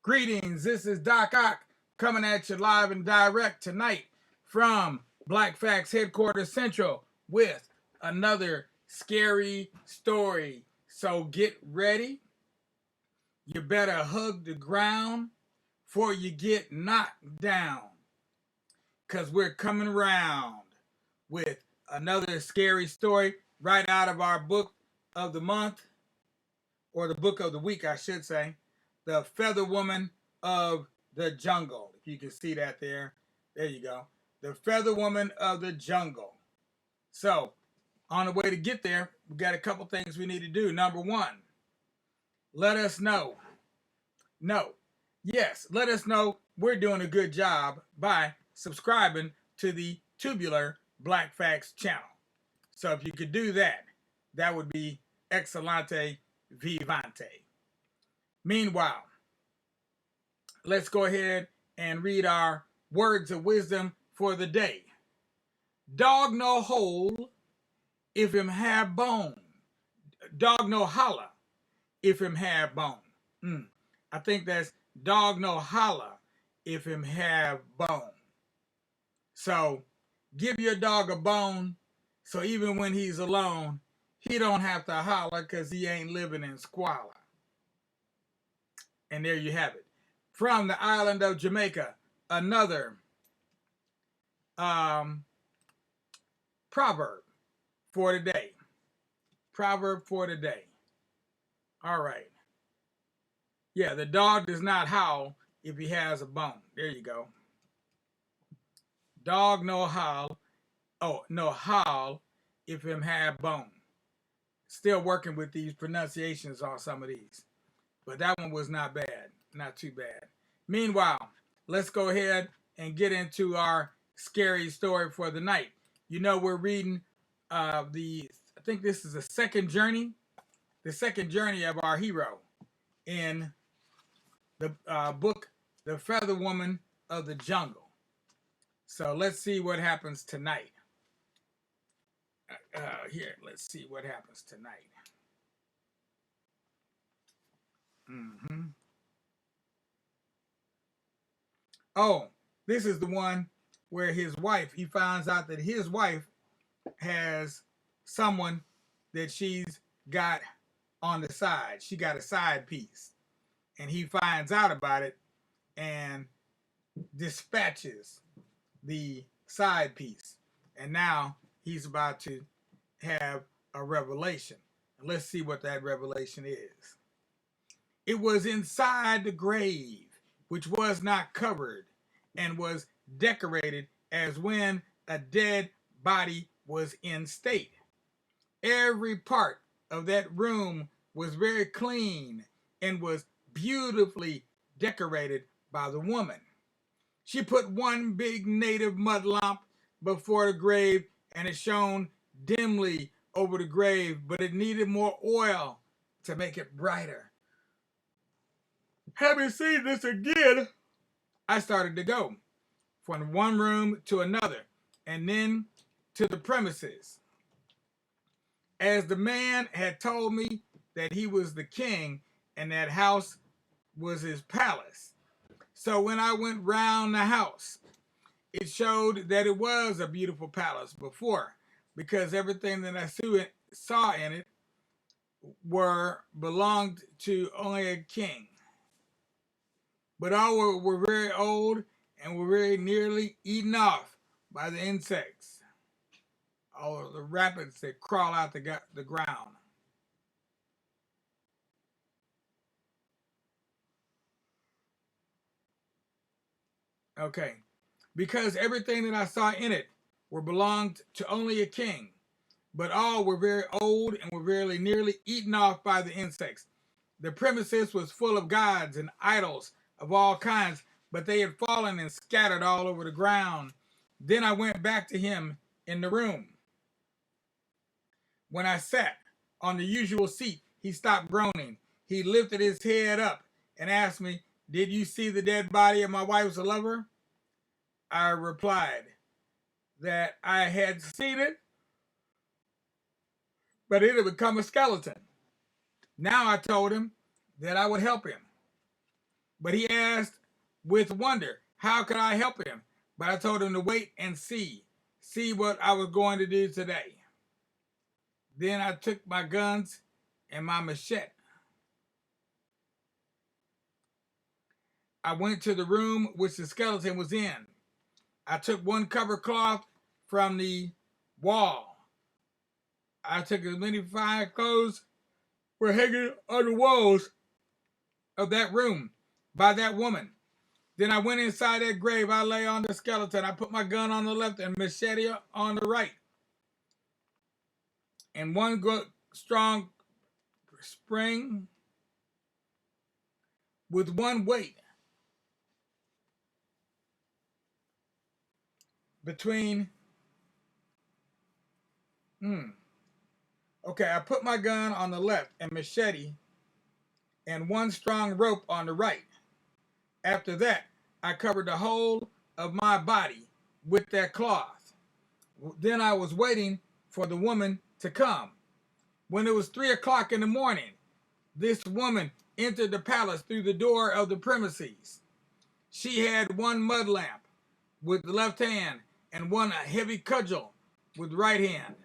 Greetings, this is Dawg coming at you live and direct tonight from Black Facts Headquarters Central with another scary story. So get ready. You better hug the ground before you get knocked down, because we're coming around with another scary story right out of our book of the month, or the book of the week, I should say, The Feather Woman of the Jungle. If you can see that there you go. The Feather Woman of the Jungle. So, on the way to get there, we got a couple things we need to do. Number one, let us know. Let us know we're doing a good job by subscribing to the Tubular Black Facts channel. So if you could do that, that would be excellente vivante. Meanwhile, let's go ahead and read our words of wisdom for the day. Dog no hole if him have bone. Dog no holler if him have bone. I think that's dog no holler if him have bone. So give your dog a bone so even when he's alone, he don't have to holler because he ain't living in squalor. And there you have it. From the island of Jamaica, another proverb for today. Proverb for today. All right. Yeah, the dog does not howl if he has a bone. There you go. Dog no howl. Oh, no howl if him have bone. Still working with these pronunciations on some of these. But that one was not bad. Not too bad. Meanwhile, let's go ahead and get into our scary story for the night. You know, we're reading I think this is the second journey of our hero in the book, The Feather Woman of the Jungle. So let's see what happens tonight. Let's see what happens tonight. Oh, this is the one where he finds out that his wife has someone that she's got on the side. She got a side piece. And he finds out about it and dispatches the side piece. And now he's about to have a revelation. Let's see what that revelation is. It was inside the grave, which was not covered, and was decorated as when a dead body was in state. Every part of that room was very clean and was beautifully decorated by the woman. She put one big native mud lump before the grave, and it shone dimly over the grave, but it needed more oil to make it brighter. Having seen this again, I started to go from one room to another, and then to the premises. As the man had told me that he was the king and that house was his palace. So when I went round the house, it showed that it was a beautiful palace before, because everything that I saw in it belonged to only a king. But all were very old and were very nearly eaten off by the insects, all of the rabbits that crawl out the ground. Okay, because everything that I saw in it belonged to only a king, but all were very old and were very nearly eaten off by the insects. The premises was full of gods and idols of all kinds, but they had fallen and scattered all over the ground. Then I went back to him in the room. When I sat on the usual seat, he stopped groaning. He lifted his head up and asked me, "Did you see the dead body of my wife's lover?" I replied that I had seen it, but it had become a skeleton. Now I told him that I would help him, But he asked with wonder, how could I help him? But I told him to wait and see what I was going to do today. Then I took my guns and my machete. I went to the room which the skeleton was in. I took one cover cloth from the wall. I took as many fine clothes were hanging on the walls of that room by that woman. Then I went inside that grave. I lay on the skeleton. I put my gun on the left and machete on the right. And one strong spring with one weight between. Okay, I put my gun on the left and machete and one strong rope on the right. After that, I covered the whole of my body with that cloth. Then I was waiting for the woman to come. When it was 3 o'clock in the morning, this woman entered the palace through the door of the premises. She had one mud lamp with the left hand and one heavy cudgel with the right hand.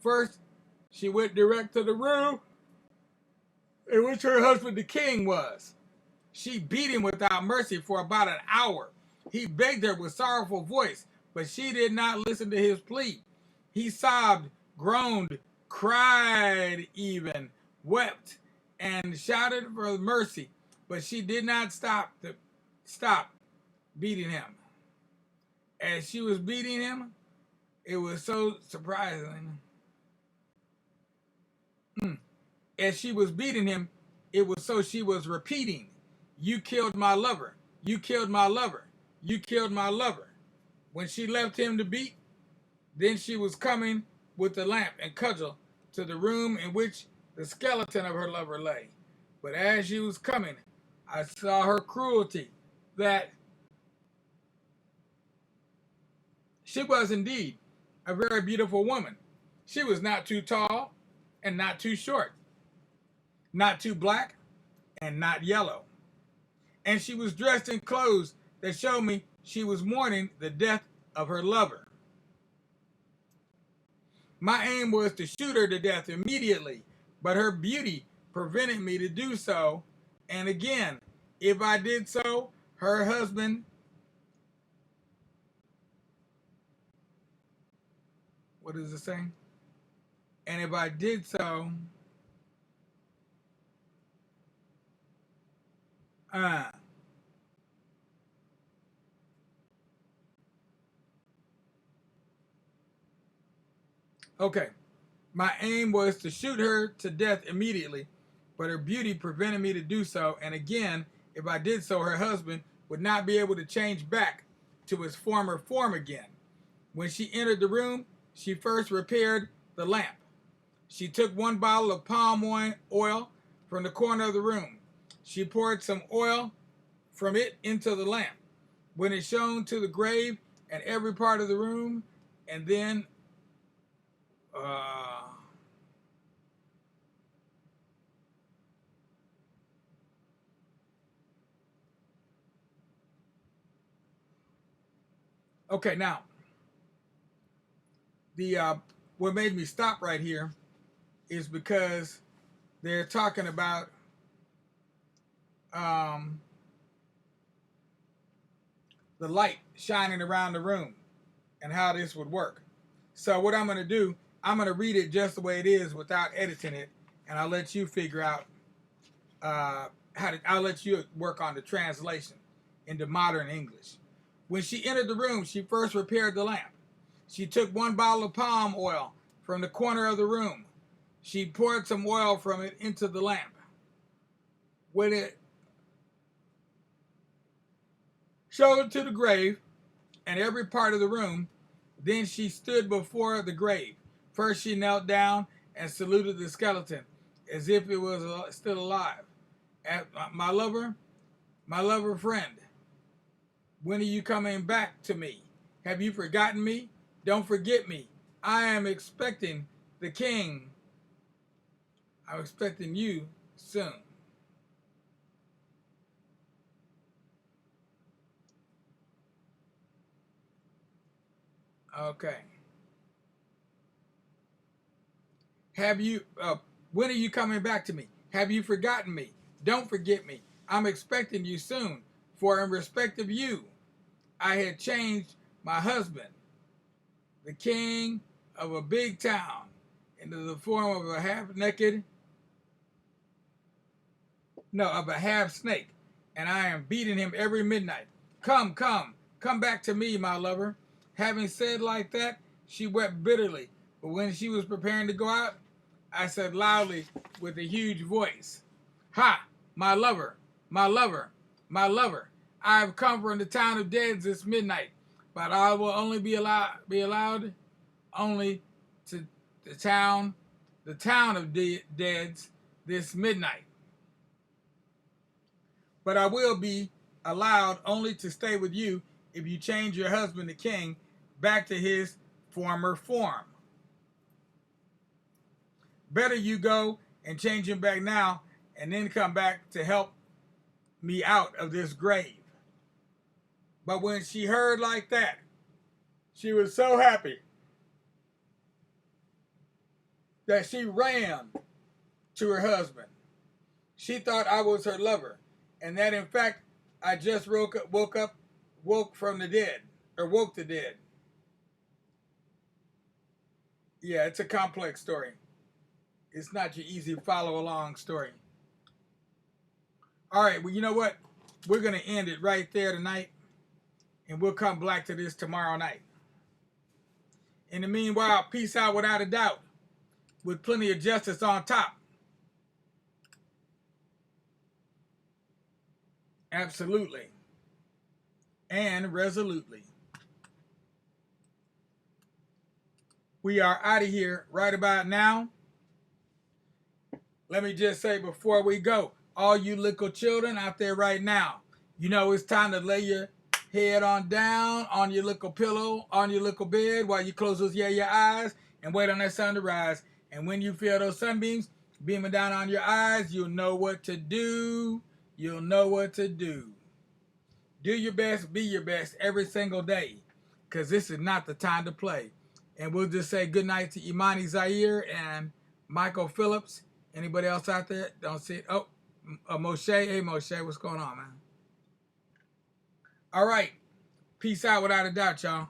First, she went direct to the room in which her husband the king was. She beat him without mercy for about an hour. He begged her with sorrowful voice, but she did not listen to his plea. He sobbed, groaned, cried even, wept, and shouted for mercy, but she did not stop beating him. As she was beating him, it was so surprising. As she was beating him, it was so she was repeating, "You killed my lover. You killed my lover. You killed my lover." When she left him to beat, then she was coming with the lamp and cudgel to the room in which the skeleton of her lover lay. But as she was coming, I saw her cruelty, that she was indeed a very beautiful woman. She was not too tall and not too short, not too black and not yellow. And she was dressed in clothes that showed me she was mourning the death of her lover. My aim was to shoot her to death immediately, but her beauty prevented me to do so. And again, if I did so, her husband, what does it say? And if I did so, okay. My aim was to shoot her to death immediately, but her beauty prevented me to do so. And again, if I did so, her husband would not be able to change back to his former form again. When she entered the room, she first repaired the lamp. She took one bottle of palm oil from the corner of the room. She poured some oil from it into the lamp. When it shone to the grave and every part of the room, and then okay, now the what made me stop right here is because they're talking about the light shining around the room and how this would work. So what I'm going to do, I'm going to read it just the way it is without editing it, and I'll let you figure out I'll let you work on the translation into modern English. When she entered the room, she first repaired the lamp. She took one bottle of palm oil from the corner of the room. She poured some oil from it into the lamp. When it showed to the grave and every part of the room, then she stood before the grave. First she knelt down and saluted the skeleton as if it was still alive. My lover friend, when are you coming back to me? Have you forgotten me? Don't forget me. I am expecting the king. I'm expecting you soon. Okay. Have you, when are you coming back to me? Have you forgotten me? Don't forget me. I'm expecting you soon. For in respect of you, I had changed my husband, the king of a big town, into the form of a half-naked, no, of a half-snake, and I am beating him every midnight. Come, come, come back to me, my lover. Having said like that, she wept bitterly, but when she was preparing to go out, I said loudly with a huge voice, Ha! My lover, my lover, my lover, I have come from the town of Deads this midnight, but I will only be allowed only to the town of Deads this midnight. But I will be allowed only to stay with you if you change your husband, the king, back to his former form. Better you go and change him back now and then come back to help me out of this grave. But when she heard like that, she was so happy that she ran to her husband. She thought I was her lover, and that in fact I just woke from the dead, or woke the dead. Yeah, it's a complex story. It's not your easy follow along story. All right, well, you know what? We're going to end it right there tonight, and we'll come back to this tomorrow night. In the meanwhile, peace out without a doubt, with plenty of justice on top. Absolutely. And resolutely. We are out of here right about now. Let me just say before we go, all you little children out there right now, you know it's time to lay your head on down on your little pillow, on your little bed while you close those your eyes and wait on that sun to rise. And when you feel those sunbeams beaming down on your eyes, you'll know what to do. You'll know what to do. Do your best, be your best every single day, because this is not the time to play. And we'll just say good night to Imani Zaire and Michael Phillips. Anybody else out there? Don't see it. Oh, Moshe. Hey, Moshe, what's going on, man? All right. Peace out without a doubt, y'all.